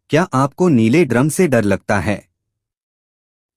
क्या आपको नीले ड्रम से डर लगता है?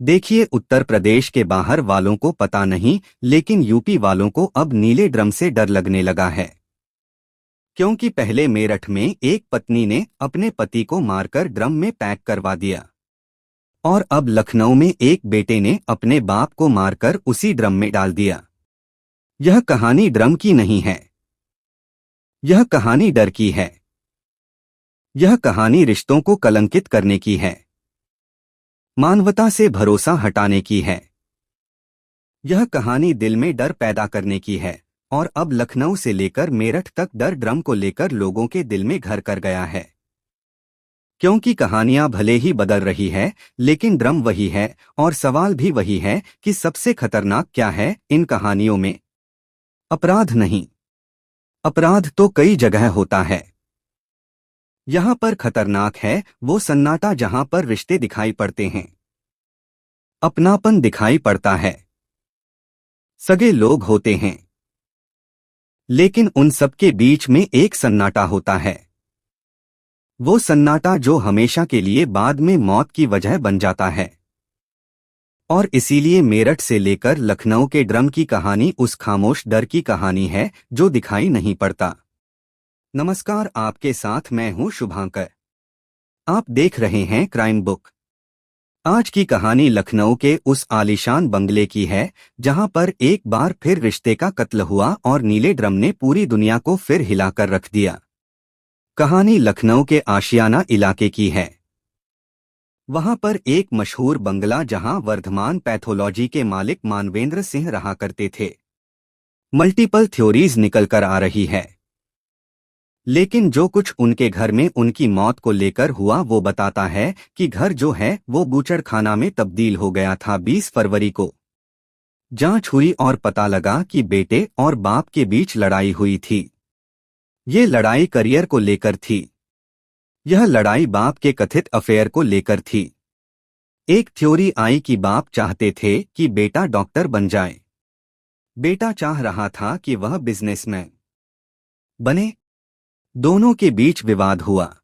देखिए, उत्तर प्रदेश के बाहर वालों को पता नहीं, लेकिन यूपी वालों को अब नीले ड्रम से डर लगने लगा है। क्योंकि पहले मेरठ में एक पत्नी ने अपने पति को मारकर ड्रम में पैक करवा दिया, और अब लखनऊ में एक बेटे ने अपने बाप को मारकर उसी ड्रम में डाल दिया। यह कहानी ड्रम की नहीं है, यह कहानी डर की है। यह कहानी रिश्तों को कलंकित करने की है, मानवता से भरोसा हटाने की है। यह कहानी दिल में डर पैदा करने की है, और अब लखनऊ से लेकर मेरठ तक डर ड्रम को लेकर लोगों के दिल में घर कर गया है। क्योंकि कहानियां भले ही बदल रही है, लेकिन ड्रम वही है, और सवाल भी वही है कि सबसे खतरनाक क्या है इन कहानियों में? अपराध नहीं। अपराध तो कई जगह होता है। यहाँ पर खतरनाक है वो सन्नाटा जहाँ पर रिश्ते दिखाई पड़ते हैं, अपनापन दिखाई पड़ता है, सगे लोग होते हैं, लेकिन उन सबके बीच में एक सन्नाटा होता है। वो सन्नाटा जो हमेशा के लिए बाद में मौत की वजह बन जाता है। और इसीलिए मेरठ से लेकर लखनऊ के ड्रम की कहानी उस खामोश डर की कहानी है जो दिखाई नहीं पड़ता। नमस्कार, आपके साथ मैं हूं शुभांकर। आप देख रहे हैं क्राइम बुक। आज की कहानी लखनऊ के उस आलीशान बंगले की है जहां पर एक बार फिर रिश्ते का कत्ल हुआ और नीले ड्रम ने पूरी दुनिया को फिर हिलाकर रख दिया। कहानी लखनऊ के आशियाना इलाके की है। वहां पर एक मशहूर बंगला जहां वर्धमान पैथोलॉजी के मालिक मानवेंद्र सिंह रहा करते थे। मल्टीपल थ्योरीज निकल कर आ रही है, लेकिन जो कुछ उनके घर में उनकी मौत को लेकर हुआ वो बताता है कि घर जो है वो बूचड़खाना में तब्दील हो गया था 20 फरवरी को। जांच हुई और पता लगा कि बेटे और बाप के बीच लड़ाई हुई थी। ये लड़ाई करियर को लेकर थी। यह लड़ाई बाप के कथित अफेयर को लेकर थी। एक थ्योरी आई कि बाप चाहते थे कि बेटा डॉक्टर बन जाए, बेटा चाह रहा था कि वह बिजनेसमैन बने। दोनों के बीच विवाद हुआ।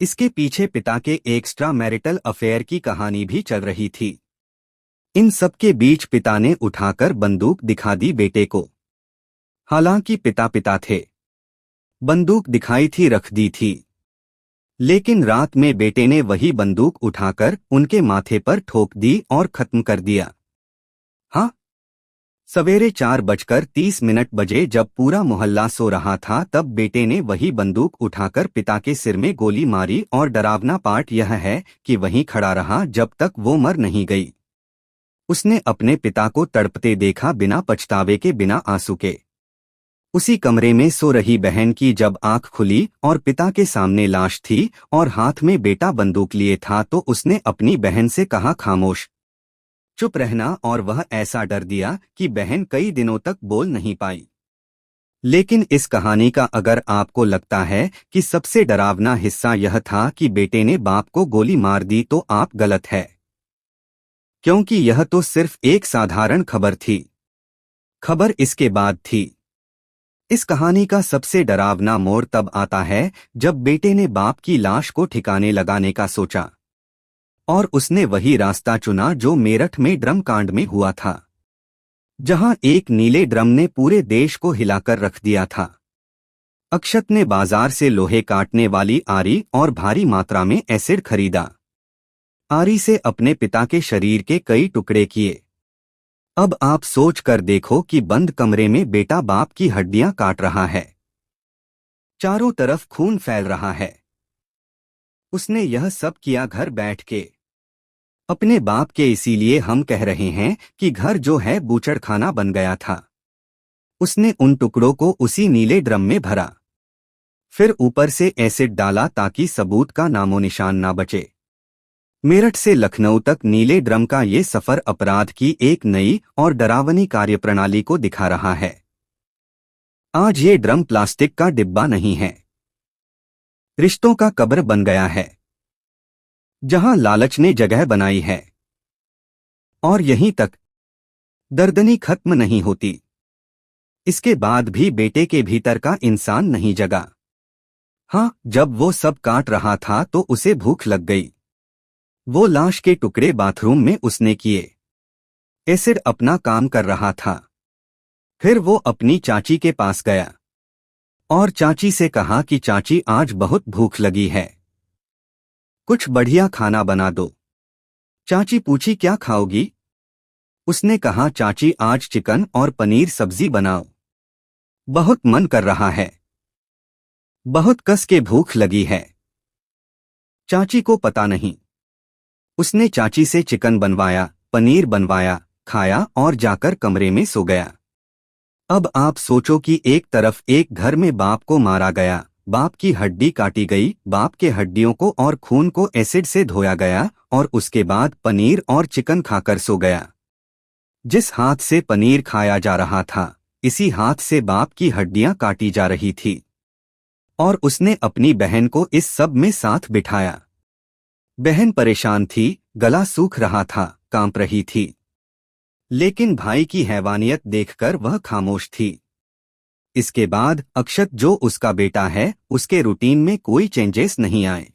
इसके पीछे पिता के एक्स्ट्रा मैरिटल अफेयर की कहानी भी चल रही थी। इन सब के बीच पिता ने उठाकर बंदूक दिखा दी बेटे को। हालांकि पिता पिता थे, बंदूक दिखाई थी, रख दी थी, लेकिन रात में बेटे ने वही बंदूक उठाकर उनके माथे पर ठोक दी और खत्म कर दिया। हाँ, सवेरे 4:30 बजे जब पूरा मोहल्ला सो रहा था तब बेटे ने वही बंदूक उठाकर पिता के सिर में गोली मारी। और डरावना पार्ट यह है कि वहीं खड़ा रहा जब तक वो मर नहीं गई। उसने अपने पिता को तड़पते देखा, बिना पछतावे के, बिना आंसू के। उसी कमरे में सो रही बहन की जब आंख खुली और पिता के सामने लाश थी और हाथ में बेटा बंदूक लिए था, तो उसने अपनी बहन से कहा, खामोश, चुप रहना। और वह ऐसा डर दिया कि बहन कई दिनों तक बोल नहीं पाई। लेकिन इस कहानी का अगर आपको लगता है कि सबसे डरावना हिस्सा यह था कि बेटे ने बाप को गोली मार दी, तो आप गलत है, क्योंकि यह तो सिर्फ एक साधारण खबर थी। खबर इसके बाद थी। इस कहानी का सबसे डरावना मोड़ तब आता है जब बेटे ने बाप की लाश को ठिकाने लगाने का सोचा, और उसने वही रास्ता चुना जो मेरठ में ड्रम कांड में हुआ था, जहां एक नीले ड्रम ने पूरे देश को हिलाकर रख दिया था। अक्षत ने बाजार से लोहे काटने वाली आरी और भारी मात्रा में एसिड खरीदा। आरी से अपने पिता के शरीर के कई टुकड़े किए। अब आप सोच कर देखो कि बंद कमरे में बेटा बाप की हड्डियां काट रहा है, चारों तरफ खून फैल रहा है। उसने यह सब किया घर बैठ के, अपने बाप के। इसीलिए हम कह रहे हैं कि घर जो है बूचड़खाना बन गया था। उसने उन टुकड़ों को उसी नीले ड्रम में भरा, फिर ऊपर से एसिड डाला ताकि सबूत का नामो निशान ना बचे। मेरठ से लखनऊ तक नीले ड्रम का ये सफर अपराध की एक नई और डरावनी कार्यप्रणाली को दिखा रहा है। आज ये ड्रम प्लास्टिक का डिब्बा नहीं है, रिश्तों का कब्र बन गया है, जहां लालच ने जगह बनाई है। और यहीं तक दर्दनी खत्म नहीं होती। इसके बाद भी बेटे के भीतर का इंसान नहीं जगा। हाँ, जब वो सब काट रहा था तो उसे भूख लग गई। वो लाश के टुकड़े बाथरूम में उसने किए। एसिड अपना काम कर रहा था। फिर वो अपनी चाची के पास गया और चाची से कहा कि चाची आज बहुत भूख लगी है, कुछ बढ़िया खाना बना दो। चाची पूछी क्या खाओगी? उसने कहा चाची आज चिकन और पनीर सब्जी बनाओ, बहुत मन कर रहा है, बहुत कस के भूख लगी है। चाची को पता नहीं। उसने चाची से चिकन बनवाया, पनीर बनवाया, खाया और जाकर कमरे में सो गया। अब आप सोचो कि एक तरफ एक घर में बाप को मारा गया, बाप की हड्डी काटी गई, बाप के हड्डियों को और खून को एसिड से धोया गया और उसके बाद पनीर और चिकन खाकर सो गया। जिस हाथ से पनीर खाया जा रहा था, इसी हाथ से बाप की हड्डियां काटी जा रही थी। और उसने अपनी बहन को इस सब में साथ बिठाया। बहन परेशान थी, गला सूख रहा था, कांप रही थी। लेकिन भाई की हैवानियत देखकर वह खामोश थी। इसके बाद अक्षत जो उसका बेटा है, उसके रूटीन में कोई चेंजेस नहीं आए।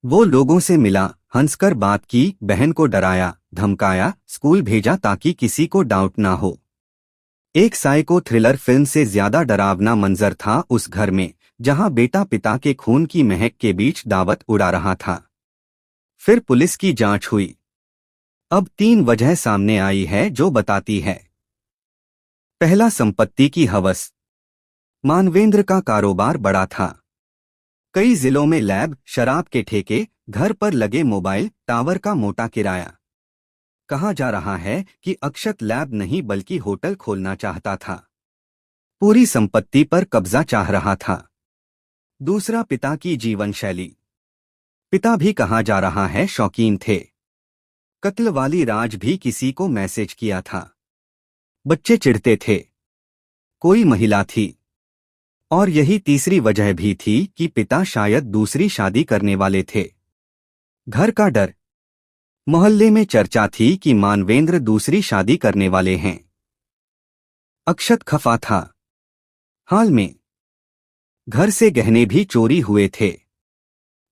वो लोगों से मिला, हंसकर बात की, बहन को डराया, धमकाया, स्कूल भेजा ताकि किसी को डाउट ना हो। एक साइको थ्रिलर फिल्म से ज्यादा डरावना मंजर था उस घर में, जहां बेटा पिता के खून की महक के बीच दावत उड़ा रहा था। फिर पुलिस की जांच हुई। अब 3 वजह सामने आई है जो बताती है। पहला, संपत्ति की हवस। मानवेंद्र का कारोबार बड़ा था। कई जिलों में लैब, शराब के ठेके, घर पर लगे मोबाइल टावर का मोटा किराया। कहा जा रहा है कि अक्षत लैब नहीं बल्कि होटल खोलना चाहता था। पूरी संपत्ति पर कब्जा चाह रहा था। दूसरा, पिता की जीवन शैली। पिता भी कहा जा रहा है शौकीन थे। कत्ल वाली राज भी किसी को मैसेज किया था। बच्चे चिढ़ते थे। कोई महिला थी। और यही तीसरी वजह भी थी कि पिता शायद दूसरी शादी करने वाले थे। घर का डर। मोहल्ले में चर्चा थी कि मानवेंद्र दूसरी शादी करने वाले हैं। अक्षत खफा था। हाल में घर से गहने भी चोरी हुए थे।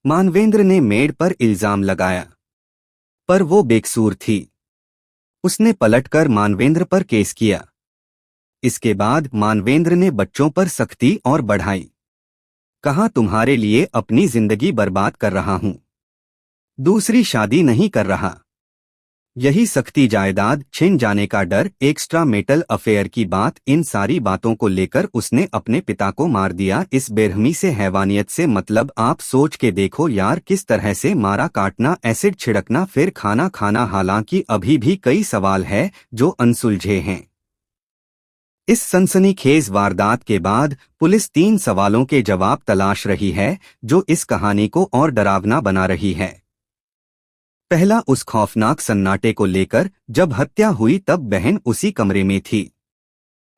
मानवेंद्र ने मेड पर इल्जाम लगाया, पर वो बेकसूर थी। उसने पलटकर मानवेंद्र पर केस किया। इसके बाद मानवेंद्र ने बच्चों पर सख्ती और बढ़ाई। कहा तुम्हारे लिए अपनी जिंदगी बर्बाद कर रहा हूं, दूसरी शादी नहीं कर रहा। यही सख्ती, जायदाद छिन जाने का डर, एक्स्ट्रा मेटल अफेयर की बात, इन सारी बातों को लेकर उसने अपने पिता को मार दिया। इस बेरहमी से, हैवानियत से मतलब आप सोच के देखो यार, किस तरह से मारा, काटना, एसिड छिड़कना, फिर खाना खाना। हालांकि अभी भी कई सवाल है जो अनसुलझे हैं। इस सनसनीखेज वारदात के बाद पुलिस 3 सवालों के जवाब तलाश रही है जो इस कहानी को और डरावना बना रही है। पहला, उस खौफनाक सन्नाटे को लेकर। जब हत्या हुई तब बहन उसी कमरे में थी।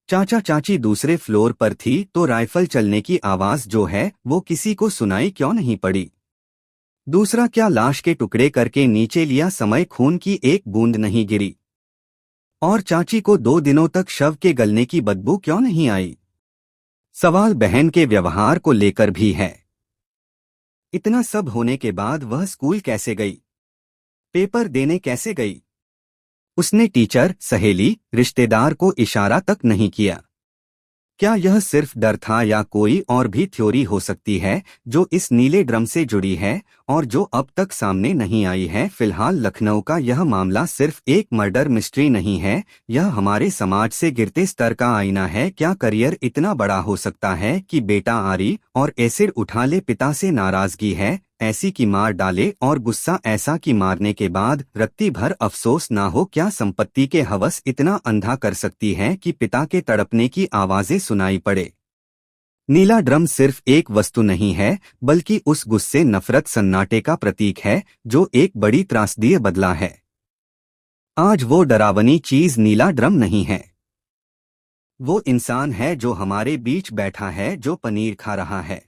चाचा चाची दूसरे फ्लोर पर थी, तो राइफल चलने की आवाज जो है वो किसी को सुनाई क्यों नहीं पड़ी? दूसरा, क्या लाश के टुकड़े करके नीचे लिया समय खून की एक बूंद नहीं गिरी? और चाची को 2 दिनों तक शव के गलने की बदबू क्यों नहीं आई? सवाल बहन के व्यवहार को लेकर भी है। इतना सब होने के बाद वह स्कूल कैसे गई? पेपर देने कैसे गई? उसने टीचर, सहेली, रिश्तेदार को इशारा तक नहीं किया। क्या यह सिर्फ डर था या कोई और भी थ्योरी हो सकती है जो इस नीले ड्रम से जुड़ी है और जो अब तक सामने नहीं आई है? फिलहाल लखनऊ का यह मामला सिर्फ एक मर्डर मिस्ट्री नहीं है, यह हमारे समाज से गिरते स्तर का आईना है। क्या करियर इतना बड़ा हो सकता है कि बेटा आरी और एसिड उठा ले? पिता से नाराजगी है ऐसी कि मार डाले और गुस्सा ऐसा कि मारने के बाद रत्ती भर अफसोस ना हो? क्या संपत्ति के हवस इतना अंधा कर सकती है कि पिता के तड़पने की आवाजें सुनाई पड़े? नीला ड्रम सिर्फ एक वस्तु नहीं है, बल्कि उस गुस्से, नफरत, सन्नाटे का प्रतीक है जो एक बड़ी त्रासदी बदला है। आज वो डरावनी चीज नीला ड्रम नहीं है, वो इंसान है जो हमारे बीच बैठा है, जो पनीर खा रहा है,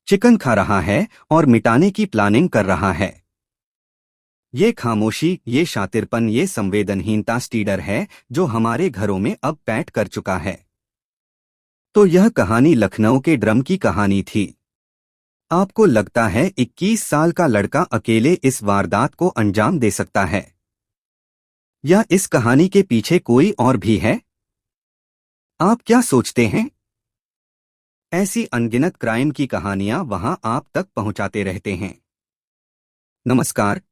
चिकन खा रहा है और मिटाने की प्लानिंग कर रहा है। ये खामोशी, ये शातिरपन, ये संवेदनहीनता स्टीडर है जो हमारे घरों में अब पैठ कर चुका है। तो यह कहानी लखनऊ के ड्रम की कहानी थी। आपको लगता है 21 साल का लड़का अकेले इस वारदात को अंजाम दे सकता है? या इस कहानी के पीछे कोई और भी है? आप क्या सोचते हैं? ऐसी अनगिनत क्राइम की कहानियां वहां आप तक पहुंचाते रहते हैं। नमस्कार।